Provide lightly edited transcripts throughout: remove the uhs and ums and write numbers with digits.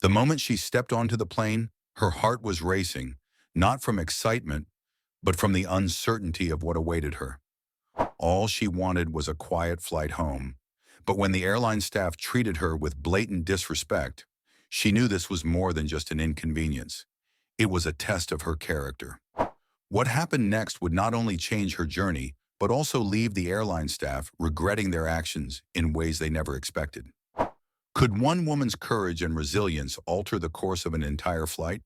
The moment she stepped onto the plane, her heart was racing, not from excitement, but from the uncertainty of what awaited her. All she wanted was a quiet flight home. But when the airline staff treated her with blatant disrespect, she knew this was more than just an inconvenience. It was a test of her character. What happened next would not only change her journey, but also leave the airline staff regretting their actions in ways they never expected. Could one woman's courage and resilience alter the course of an entire flight?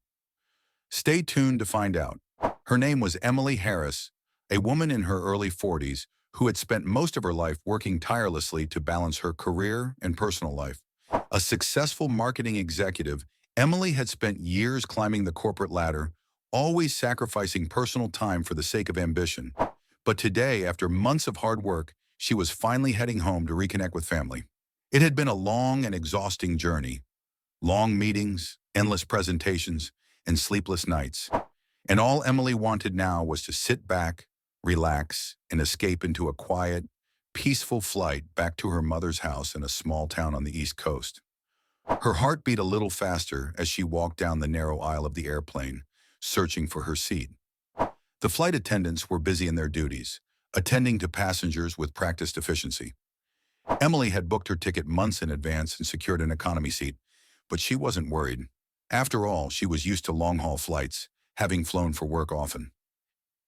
Stay tuned to find out. Her name was Emily Harris, a woman in her early 40s who had spent most of her life working tirelessly to balance her career and personal life. A successful marketing executive, Emily had spent years climbing the corporate ladder, always sacrificing personal time for the sake of ambition. But today, after months of hard work, she was finally heading home to reconnect with family. It had been a long and exhausting journey. Long meetings, endless presentations, and sleepless nights. And all Emily wanted now was to sit back, relax, and escape into a quiet, peaceful flight back to her mother's house in a small town on the East Coast. Her heart beat a little faster as she walked down the narrow aisle of the airplane, searching for her seat. The flight attendants were busy in their duties, attending to passengers with practiced efficiency. Emily had booked her ticket months in advance and secured an economy seat, but she wasn't worried. After all, she was used to long-haul flights, having flown for work often.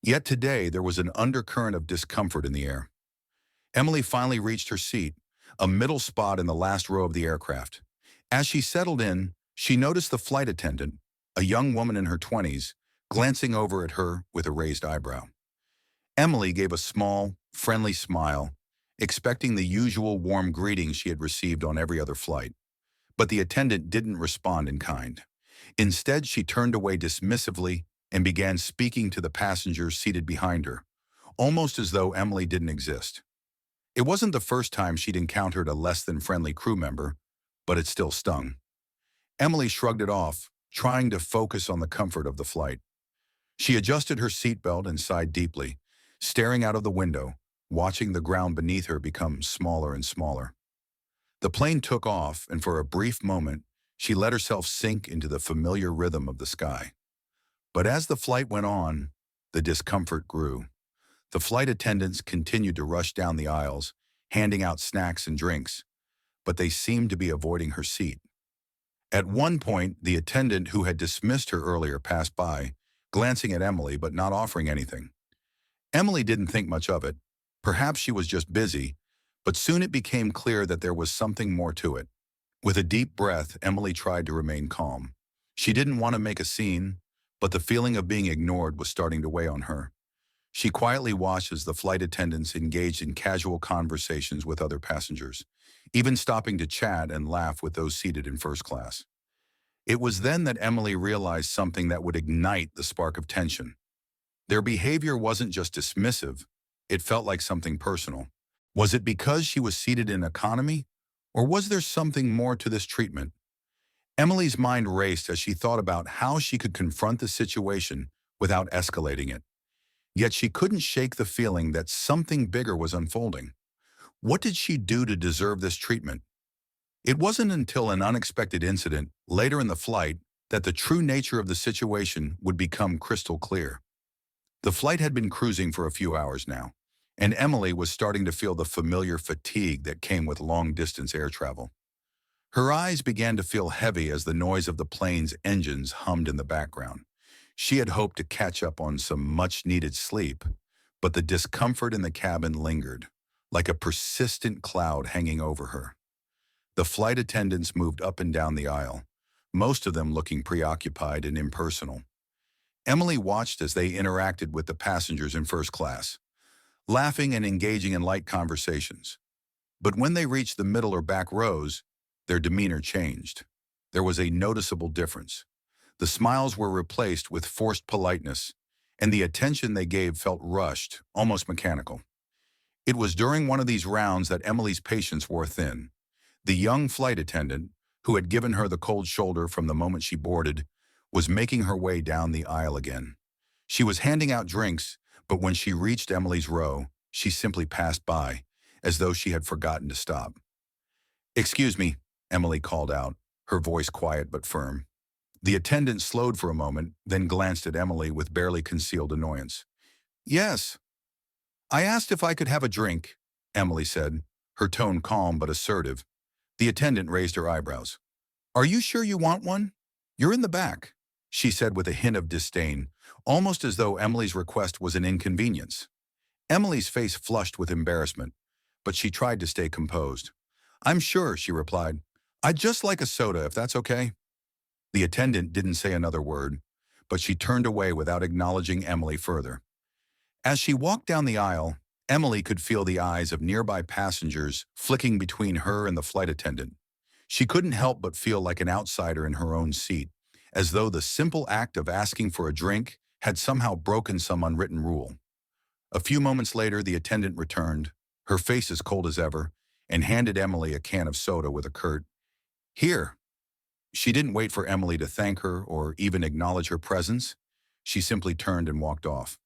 Yet today, there was an undercurrent of discomfort in the air. Emily finally reached her seat, a middle spot in the last row of the aircraft. As she settled in, she noticed the flight attendant, a young woman in her 20s, glancing over at her with a raised eyebrow. Emily gave a small, friendly smile, expecting the usual warm greeting she had received on every other flight. But the attendant didn't respond in kind. Instead, she turned away dismissively and began speaking to the passengers seated behind her, almost as though Emily didn't exist. It wasn't the first time she'd encountered a less-than-friendly crew member, but it still stung. Emily shrugged it off, trying to focus on the comfort of the flight. She adjusted her seatbelt and sighed deeply, staring out of the window, watching the ground beneath her become smaller and smaller. The plane took off, and for a brief moment, she let herself sink into the familiar rhythm of the sky. But as the flight went on, the discomfort grew. The flight attendants continued to rush down the aisles, handing out snacks and drinks, but they seemed to be avoiding her seat. At one point, the attendant who had dismissed her earlier passed by, glancing at Emily but not offering anything. Emily didn't think much of it. Perhaps she was just busy, but soon it became clear that there was something more to it. With a deep breath, Emily tried to remain calm. She didn't want to make a scene, but the feeling of being ignored was starting to weigh on her. She quietly watched as the flight attendants engaged in casual conversations with other passengers, even stopping to chat and laugh with those seated in first class. It was then that Emily realized something that would ignite the spark of tension. Their behavior wasn't just dismissive, it felt like something personal. Was it because she was seated in economy, or was there something more to this treatment? Emily's mind raced as she thought about how she could confront the situation without escalating it. Yet she couldn't shake the feeling that something bigger was unfolding. What did she do to deserve this treatment? It wasn't until an unexpected incident later in the flight that the true nature of the situation would become crystal clear. The flight had been cruising for a few hours now, and Emily was starting to feel the familiar fatigue that came with long-distance air travel. Her eyes began to feel heavy as the noise of the plane's engines hummed in the background. She had hoped to catch up on some much-needed sleep, but the discomfort in the cabin lingered, like a persistent cloud hanging over her. The flight attendants moved up and down the aisle, most of them looking preoccupied and impersonal. Emily watched as they interacted with the passengers in first class, laughing and engaging in light conversations. But when they reached the middle or back rows, their demeanor changed. There was a noticeable difference. The smiles were replaced with forced politeness, and the attention they gave felt rushed, almost mechanical. It was during one of these rounds that Emily's patience wore thin. The young flight attendant, who had given her the cold shoulder from the moment she boarded, was making her way down the aisle again. She was handing out drinks, but when she reached Emily's row, she simply passed by, as though she had forgotten to stop. "Excuse me," Emily called out, her voice quiet but firm. The attendant slowed for a moment, then glanced at Emily with barely concealed annoyance. "Yes, I asked if I could have a drink," Emily said, her tone calm but assertive. The attendant raised her eyebrows. "Are you sure you want one? You're in the back," she said with a hint of disdain, almost as though Emily's request was an inconvenience. Emily's face flushed with embarrassment, but she tried to stay composed. "I'm sure," she replied. "I'd just like a soda, if that's okay." The attendant didn't say another word, but she turned away without acknowledging Emily further. As she walked down the aisle, Emily could feel the eyes of nearby passengers flicking between her and the flight attendant. She couldn't help but feel like an outsider in her own seat, as though the simple act of asking for a drink had somehow broken some unwritten rule. A few moments later, the attendant returned, her face as cold as ever, and handed Emily a can of soda with a curt, "Here." She didn't wait for Emily to thank her or even acknowledge her presence. She simply turned and walked off.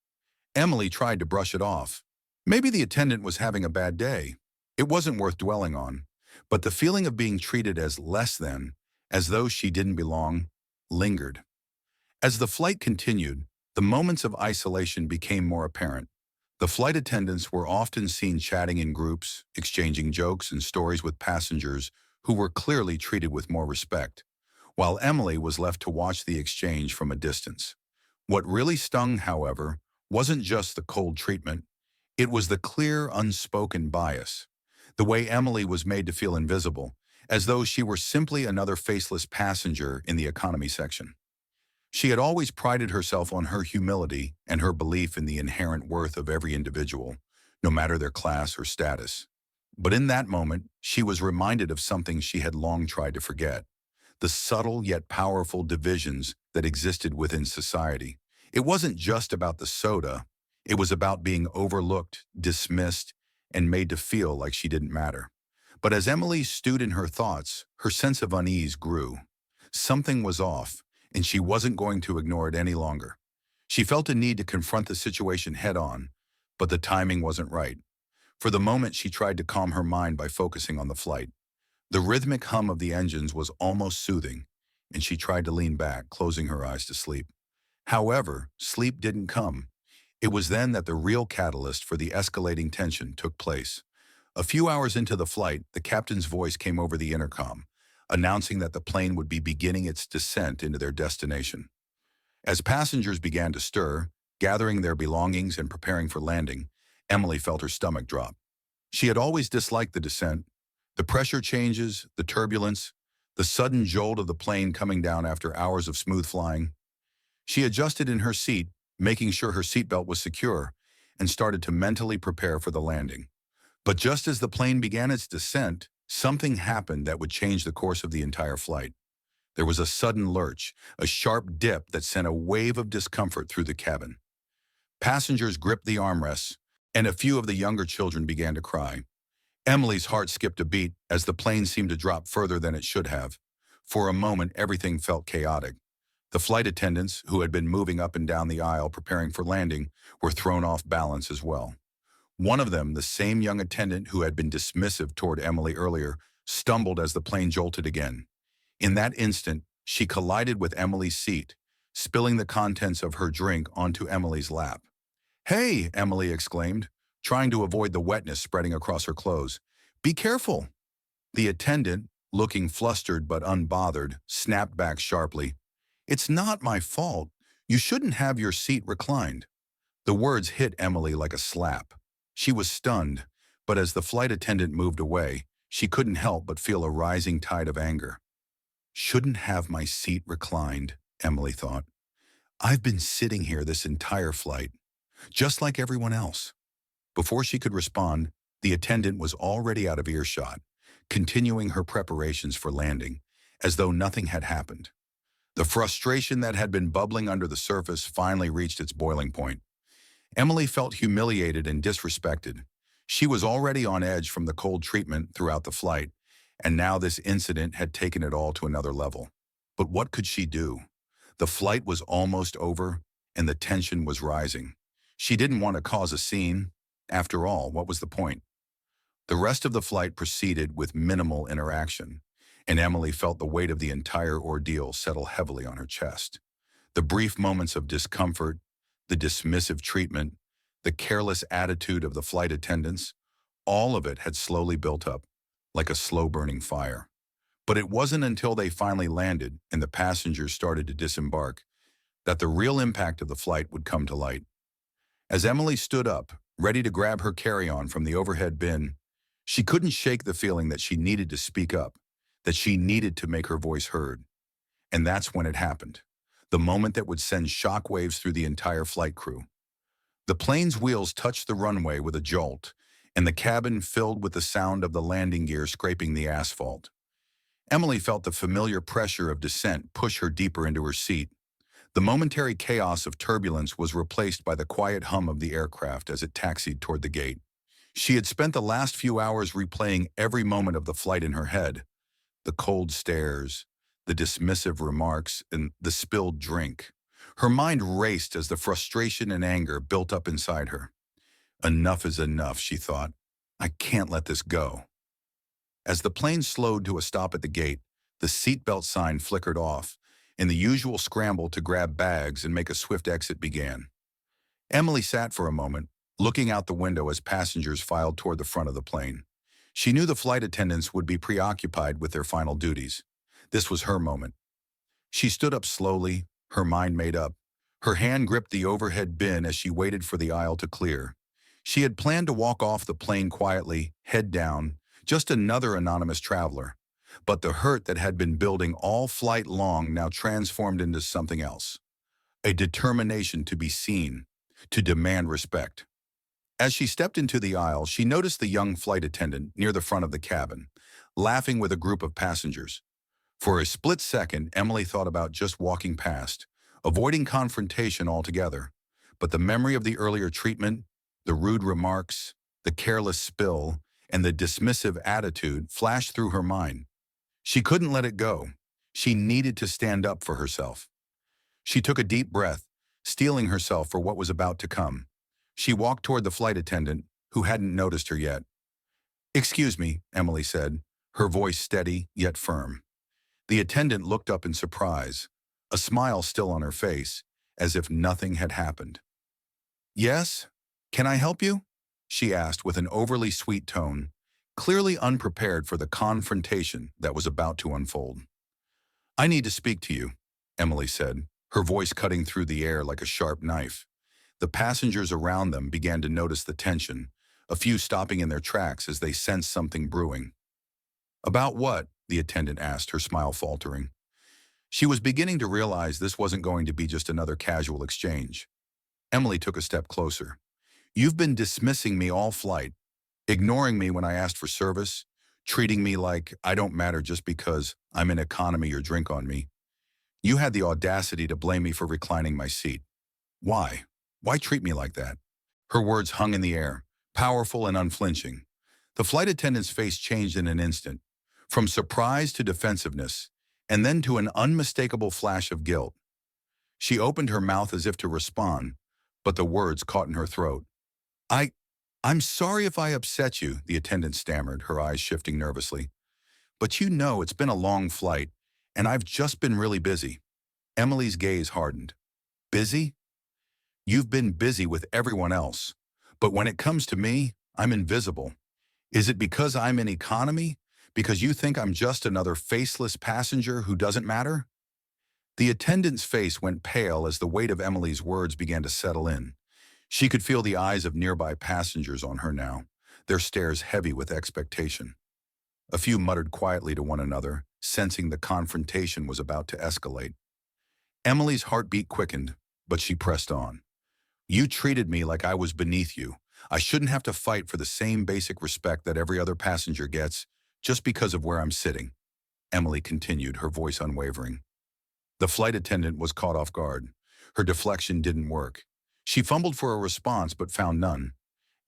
Emily tried to brush it off. Maybe the attendant was having a bad day. It wasn't worth dwelling on. But the feeling of being treated as less than, as though she didn't belong, lingered. As the flight continued, the moments of isolation became more apparent. The flight attendants were often seen chatting in groups, exchanging jokes and stories with passengers who were clearly treated with more respect, while Emily was left to watch the exchange from a distance. What really stung, however, wasn't just the cold treatment. It was the clear, unspoken bias. The way Emily was made to feel invisible, as though she were simply another faceless passenger in the economy section. She had always prided herself on her humility and her belief in the inherent worth of every individual, no matter their class or status. But in that moment, she was reminded of something she had long tried to forget: the subtle yet powerful divisions that existed within society. It wasn't just about the soda. It was about being overlooked, dismissed, and made to feel like she didn't matter. But as Emily stewed in her thoughts, her sense of unease grew. Something was off, and she wasn't going to ignore it any longer. She felt a need to confront the situation head-on, but the timing wasn't right. For the moment, she tried to calm her mind by focusing on the flight. The rhythmic hum of the engines was almost soothing, and she tried to lean back, closing her eyes to sleep. However, sleep didn't come. It was then that the real catalyst for the escalating tension took place. A few hours into the flight, the captain's voice came over the intercom, announcing that the plane would be beginning its descent into their destination. As passengers began to stir, gathering their belongings and preparing for landing, Emily felt her stomach drop. She had always disliked the descent. The pressure changes, the turbulence, the sudden jolt of the plane coming down after hours of smooth flying. She adjusted in her seat, making sure her seatbelt was secure, and started to mentally prepare for the landing. But just as the plane began its descent, something happened that would change the course of the entire flight. There was a sudden lurch, a sharp dip that sent a wave of discomfort through the cabin. Passengers gripped the armrests, and a few of the younger children began to cry. Emily's heart skipped a beat as the plane seemed to drop further than it should have. For a moment, everything felt chaotic. The flight attendants, who had been moving up and down the aisle preparing for landing, were thrown off balance as well. One of them, the same young attendant who had been dismissive toward Emily earlier, stumbled as the plane jolted again. In that instant, she collided with Emily's seat, spilling the contents of her drink onto Emily's lap. "Hey!" Emily exclaimed, trying to avoid the wetness spreading across her clothes. "Be careful!" The attendant, looking flustered but unbothered, snapped back sharply. "It's not my fault. You shouldn't have your seat reclined." The words hit Emily like a slap. She was stunned, but as the flight attendant moved away, she couldn't help but feel a rising tide of anger. "Shouldn't have my seat reclined," Emily thought. "I've been sitting here this entire flight, just like everyone else." Before she could respond, the attendant was already out of earshot, continuing her preparations for landing, as though nothing had happened. The frustration that had been bubbling under the surface finally reached its boiling point. Emily felt humiliated and disrespected. She was already on edge from the cold treatment throughout the flight, and now this incident had taken it all to another level. But what could she do? The flight was almost over, and the tension was rising. She didn't want to cause a scene. After all, what was the point? The rest of the flight proceeded with minimal interaction. and Emily felt the weight of the entire ordeal settle heavily on her chest. The brief moments of discomfort, the dismissive treatment, the careless attitude of the flight attendants, all of it had slowly built up, like a slow-burning fire. But it wasn't until they finally landed and the passengers started to disembark that the real impact of the flight would come to light. As Emily stood up, ready to grab her carry-on from the overhead bin, she couldn't shake the feeling that she needed to speak up, that she needed to make her voice heard. And that's when it happened, the moment that would send shockwaves through the entire flight crew. The plane's wheels touched the runway with a jolt, and the cabin filled with the sound of the landing gear scraping the asphalt. Emily felt the familiar pressure of descent push her deeper into her seat. The momentary chaos of turbulence was replaced by the quiet hum of the aircraft as it taxied toward the gate. She had spent the last few hours replaying every moment of the flight in her head. The cold stares, the dismissive remarks, and the spilled drink. Her mind raced as the frustration and anger built up inside her. Enough is enough, she thought. I can't let this go. As the plane slowed to a stop at the gate, the seatbelt sign flickered off, and the usual scramble to grab bags and make a swift exit began. Emily sat for a moment, looking out the window as passengers filed toward the front of the plane. She knew the flight attendants would be preoccupied with their final duties. This was her moment. She stood up slowly, her mind made up. Her hand gripped the overhead bin as she waited for the aisle to clear. She had planned to walk off the plane quietly, head down, just another anonymous traveler. But the hurt that had been building all flight long now transformed into something else. A determination to be seen, to demand respect. As she stepped into the aisle, she noticed the young flight attendant near the front of the cabin, laughing with a group of passengers. For a split second, Emily thought about just walking past, avoiding confrontation altogether. But the memory of the earlier treatment, the rude remarks, the careless spill, and the dismissive attitude flashed through her mind. She couldn't let it go. She needed to stand up for herself. She took a deep breath, steeling herself for what was about to come. She walked toward the flight attendant, who hadn't noticed her yet. "Excuse me," Emily said, her voice steady yet firm. The attendant looked up in surprise, a smile still on her face, as if nothing had happened. "Yes? Can I help you?" she asked with an overly sweet tone, clearly unprepared for the confrontation that was about to unfold. "I need to speak to you," Emily said, her voice cutting through the air like a sharp knife. The passengers around them began to notice the tension, a few stopping in their tracks as they sensed something brewing. "About what?" the attendant asked, her smile faltering. She was beginning to realize this wasn't going to be just another casual exchange. Emily took a step closer. "You've been dismissing me all flight, ignoring me when I asked for service, treating me like I don't matter just because I'm in economy or drink on me. You had the audacity to blame me for reclining my seat. Why? Why treat me like that?" Her words hung in the air, powerful and unflinching. The flight attendant's face changed in an instant, from surprise to defensiveness, and then to an unmistakable flash of guilt. She opened her mouth as if to respond, but the words caught in her throat. I'm sorry if I upset you," the attendant stammered, her eyes shifting nervously. "But you know it's been a long flight, and I've just been really busy." Emily's gaze hardened. "Busy? You've been busy with everyone else. But when it comes to me, I'm invisible. Is it because I'm in economy? Because you think I'm just another faceless passenger who doesn't matter?" The attendant's face went pale as the weight of Emily's words began to settle in. She could feel the eyes of nearby passengers on her now, their stares heavy with expectation. A few muttered quietly to one another, sensing the confrontation was about to escalate. Emily's heartbeat quickened, but she pressed on. "You treated me like I was beneath you. I shouldn't have to fight for the same basic respect that every other passenger gets, just because of where I'm sitting," Emily continued, her voice unwavering. The flight attendant was caught off guard. Her deflection didn't work. She fumbled for a response but found none.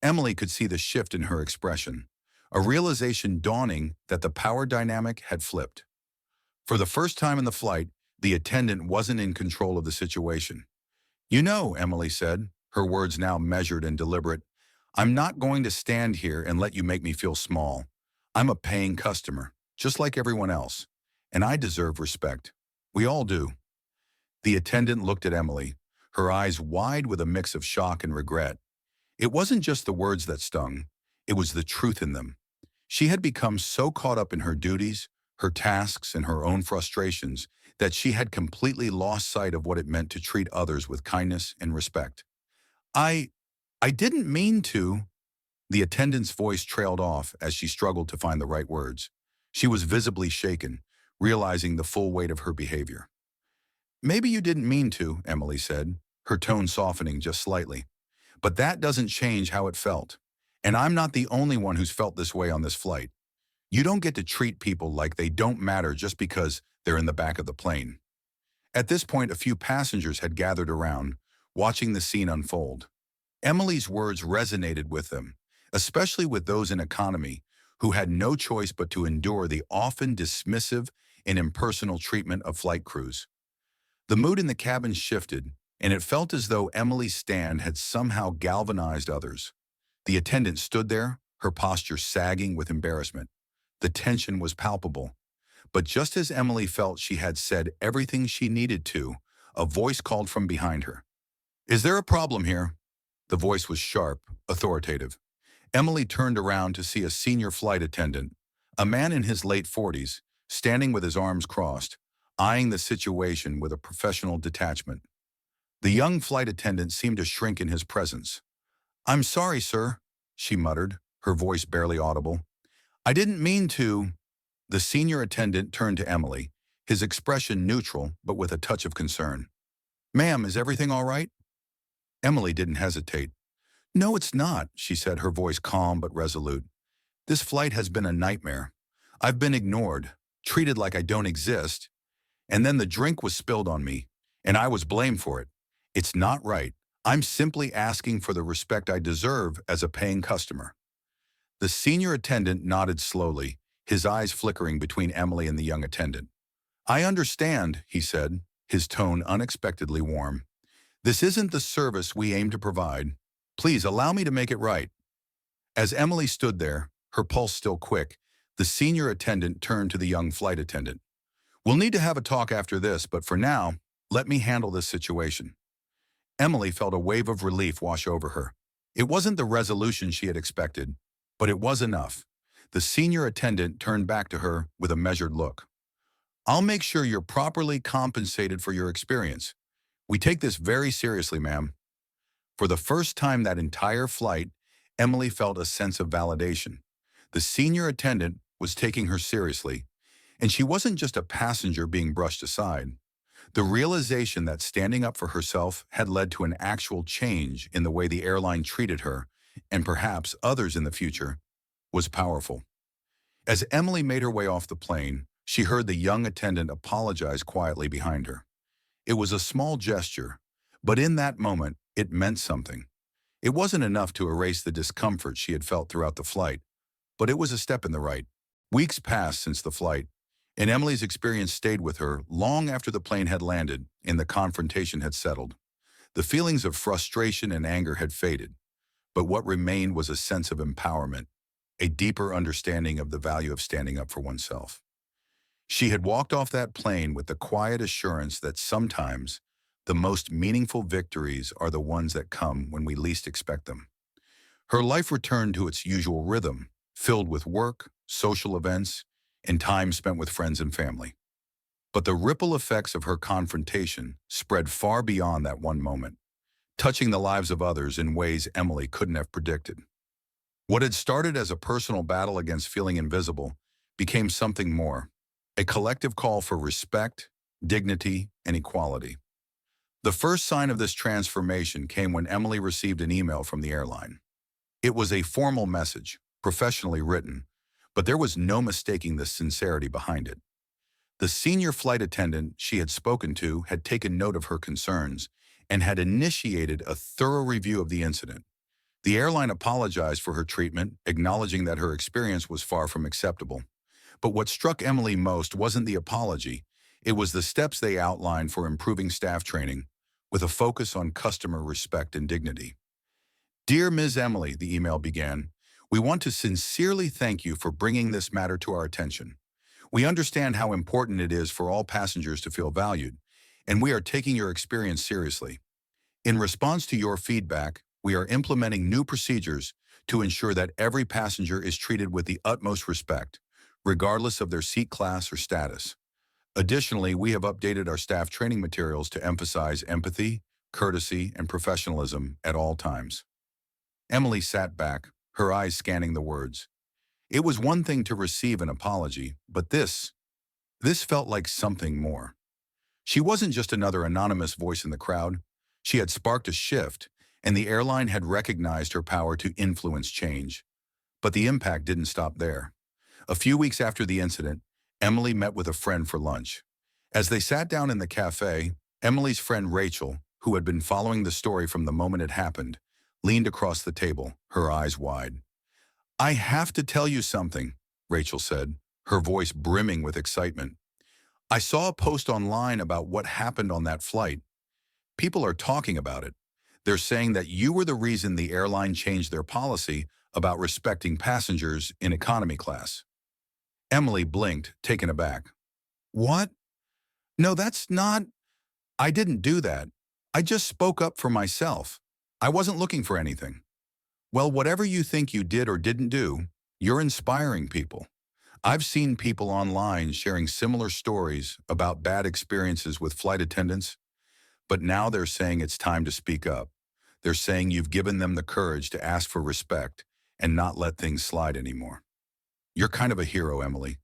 Emily could see the shift in her expression, a realization dawning that the power dynamic had flipped. For the first time in the flight, the attendant wasn't in control of the situation. "You know," Emily said, her words now measured and deliberate, "I'm not going to stand here and let you make me feel small. I'm a paying customer, just like everyone else, and I deserve respect. We all do." The attendant looked at Emily, her eyes wide with a mix of shock and regret. It wasn't just the words that stung, it was the truth in them. She had become so caught up in her duties, her tasks, and her own frustrations that she had completely lost sight of what it meant to treat others with kindness and respect. I, I didn't mean to." The attendant's voice trailed off as she struggled to find the right words. She was visibly shaken, realizing the full weight of her behavior. "Maybe you didn't mean to," Emily said, her tone softening just slightly. "But that doesn't change how it felt. And I'm not the only one who's felt this way on this flight. You don't get to treat people like they don't matter just because they're in the back of the plane." At this point, a few passengers had gathered around, watching the scene unfold. Emily's words resonated with them, especially with those in economy who had no choice but to endure the often dismissive and impersonal treatment of flight crews. The mood in the cabin shifted, and it felt as though Emily's stand had somehow galvanized others. The attendant stood there, her posture sagging with embarrassment. The tension was palpable. But just as Emily felt she had said everything she needed to, a voice called from behind her. "Is there a problem here?" The voice was sharp, authoritative. Emily turned around to see a senior flight attendant, a man in his late 40s, standing with his arms crossed, eyeing the situation with a professional detachment. The young flight attendant seemed to shrink in his presence. "I'm sorry, sir," she muttered, her voice barely audible. "I didn't mean to." The senior attendant turned to Emily, his expression neutral but with a touch of concern. "Ma'am, is everything all right?" Emily didn't hesitate. "No, it's not," she said, her voice calm but resolute. "This flight has been a nightmare. I've been ignored, treated like I don't exist, and then the drink was spilled on me, and I was blamed for it. It's not right. I'm simply asking for the respect I deserve as a paying customer." The senior attendant nodded slowly, his eyes flickering between Emily and the young attendant. "I understand," he said, his tone unexpectedly warm. "This isn't the service we aim to provide. Please allow me to make it right." As Emily stood there, her pulse still quick, the senior attendant turned to the young flight attendant. "We'll need to have a talk after this, but for now, let me handle this situation." Emily felt a wave of relief wash over her. It wasn't the resolution she had expected, but it was enough. The senior attendant turned back to her with a measured look. "I'll make sure you're properly compensated for your experience. We take this very seriously, ma'am." For the first time that entire flight, Emily felt a sense of validation. The senior attendant was taking her seriously, and she wasn't just a passenger being brushed aside. The realization that standing up for herself had led to an actual change in the way the airline treated her, and perhaps others in the future, was powerful. As Emily made her way off the plane, she heard the young attendant apologize quietly behind her. It was a small gesture, but in that moment, it meant something. It wasn't enough to erase the discomfort she had felt throughout the flight, but it was a step in the right. Weeks passed since the flight, and Emily's experience stayed with her long after the plane had landed and the confrontation had settled. The feelings of frustration and anger had faded, but what remained was a sense of empowerment, a deeper understanding of the value of standing up for oneself. She had walked off that plane with the quiet assurance that sometimes the most meaningful victories are the ones that come when we least expect them. Her life returned to its usual rhythm, filled with work, social events, and time spent with friends and family. But the ripple effects of her confrontation spread far beyond that one moment, touching the lives of others in ways Emily couldn't have predicted. What had started as a personal battle against feeling invisible became something more, a collective call for respect, dignity, and equality. The first sign of this transformation came when Emily received an email from the airline. It was a formal message, professionally written, but there was no mistaking the sincerity behind it. The senior flight attendant she had spoken to had taken note of her concerns and had initiated a thorough review of the incident. The airline apologized for her treatment, acknowledging that her experience was far from acceptable. But what struck Emily most wasn't the apology, it was the steps they outlined for improving staff training, with a focus on customer respect and dignity. "Dear Ms. Emily," the email began, "we want to sincerely thank you for bringing this matter to our attention. We understand how important it is for all passengers to feel valued, and we are taking your experience seriously. In response to your feedback, we are implementing new procedures to ensure that every passenger is treated with the utmost respect, regardless of their seat class or status. Additionally, we have updated our staff training materials to emphasize empathy, courtesy, and professionalism at all times. Emily sat back, her eyes scanning the words. It was one thing to receive an apology, but this felt like something more. She wasn't just another anonymous voice in the crowd. She had sparked a shift, and the airline had recognized her power to influence change. But the impact didn't stop there. A few weeks after the incident, Emily met with a friend for lunch. As they sat down in the cafe, Emily's friend Rachel, who had been following the story from the moment it happened, leaned across the table, her eyes wide. "I have to tell you something," Rachel said, her voice brimming with excitement. "I saw a post online about what happened on that flight. People are talking about it. They're saying that you were the reason the airline changed their policy about respecting passengers in economy class." Emily blinked, taken aback. "What? No, that's not. I didn't do that. I just spoke up for myself. I wasn't looking for anything." "Well, whatever you think you did or didn't do, you're inspiring people. I've seen people online sharing similar stories about bad experiences with flight attendants, but now they're saying it's time to speak up. They're saying you've given them the courage to ask for respect and not let things slide anymore. You're kind of a hero, Emily."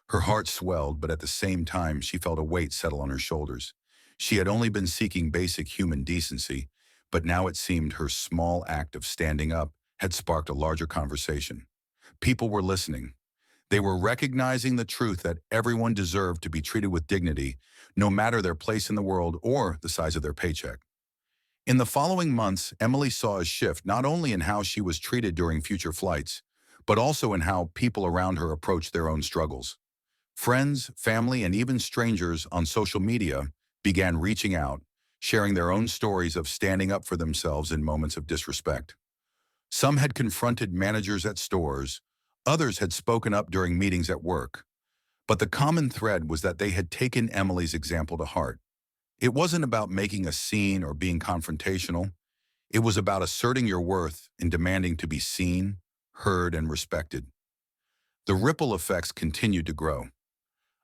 Her heart swelled, but at the same time, she felt a weight settle on her shoulders. She had only been seeking basic human decency, but now it seemed her small act of standing up had sparked a larger conversation. People were listening. They were recognizing the truth that everyone deserved to be treated with dignity, no matter their place in the world or the size of their paycheck. In the following months, Emily saw a shift not only in how she was treated during future flights, but also in how people around her approached their own struggles. Friends, family, and even strangers on social media began reaching out, sharing their own stories of standing up for themselves in moments of disrespect. Some had confronted managers at stores, others had spoken up during meetings at work. But the common thread was that they had taken Emily's example to heart. It wasn't about making a scene or being confrontational. It was about asserting your worth and demanding to be seen, heard, and respected. The ripple effects continued to grow.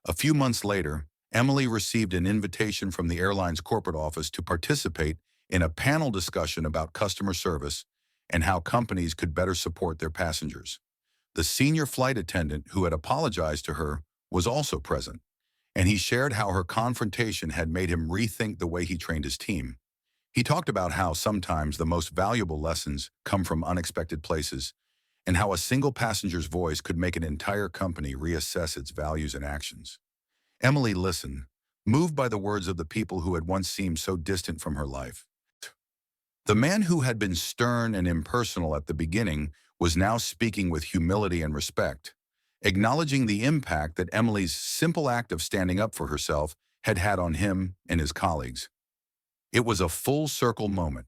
A few months later, Emily received an invitation from the airline's corporate office to participate in a panel discussion about customer service and how companies could better support their passengers. The senior flight attendant who had apologized to her was also present, and he shared how her confrontation had made him rethink the way he trained his team. He talked about how sometimes the most valuable lessons come from unexpected places, and how a single passenger's voice could make an entire company reassess its values and actions. Emily listened, moved by the words of the people who had once seemed so distant from her life. The man who had been stern and impersonal at the beginning was now speaking with humility and respect, acknowledging the impact that Emily's simple act of standing up for herself had had on him and his colleagues. It was a full-circle moment,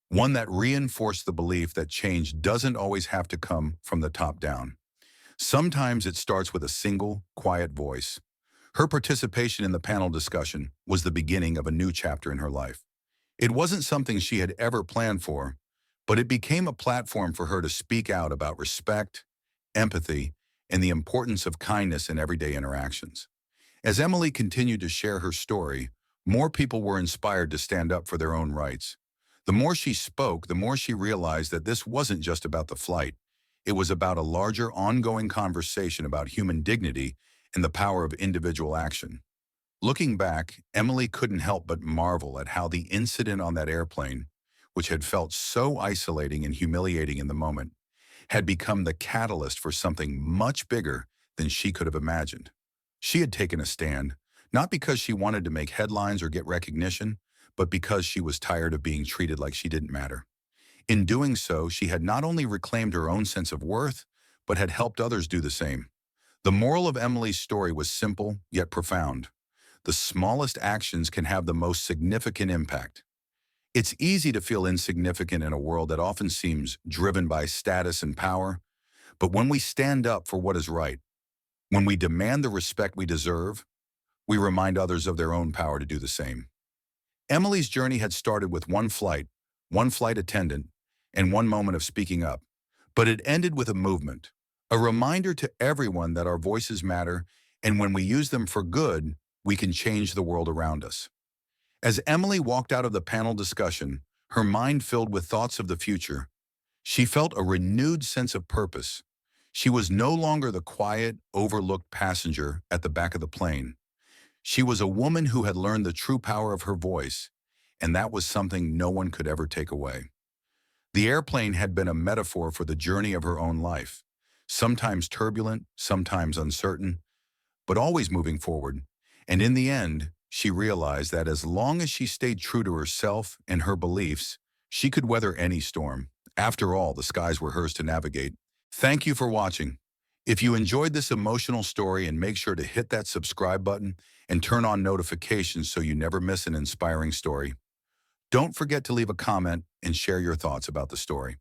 one that reinforced the belief that change doesn't always have to come from the top down. Sometimes it starts with a single, quiet voice. Her participation in the panel discussion was the beginning of a new chapter in her life. It wasn't something she had ever planned for, but it became a platform for her to speak out about respect, empathy, and the importance of kindness in everyday interactions. As Emily continued to share her story, more people were inspired to stand up for their own rights. The more she spoke, the more she realized that this wasn't just about the flight. It was about a larger, ongoing conversation about human dignity and the power of individual action. Looking back, Emily couldn't help but marvel at how the incident on that airplane, which had felt so isolating and humiliating in the moment, had become the catalyst for something much bigger than she could have imagined. She had taken a stand, not because she wanted to make headlines or get recognition, but because she was tired of being treated like she didn't matter. In doing so, she had not only reclaimed her own sense of worth, but had helped others do the same. The moral of Emily's story was simple, yet profound. The smallest actions can have the most significant impact. It's easy to feel insignificant in a world that often seems driven by status and power, but when we stand up for what is right, When we demand the respect we deserve, we remind others of their own power to do the same. Emily's journey had started with one flight attendant, and one moment of speaking up. But it ended with a movement, a reminder to everyone that our voices matter, and when we use them for good, we can change the world around us. As Emily walked out of the panel discussion, her mind filled with thoughts of the future, she felt a renewed sense of purpose. She was no longer the quiet, overlooked passenger at the back of the plane. She was a woman who had learned the true power of her voice, and that was something no one could ever take away. The airplane had been a metaphor for the journey of her own life, sometimes turbulent, sometimes uncertain, but always moving forward. And in the end, she realized that as long as she stayed true to herself and her beliefs, she could weather any storm. After all, the skies were hers to navigate. Thank you for watching. If you enjoyed this emotional story, and make sure to hit that subscribe button and turn on notifications so you never miss an inspiring story. Don't forget to leave a comment and share your thoughts about the story.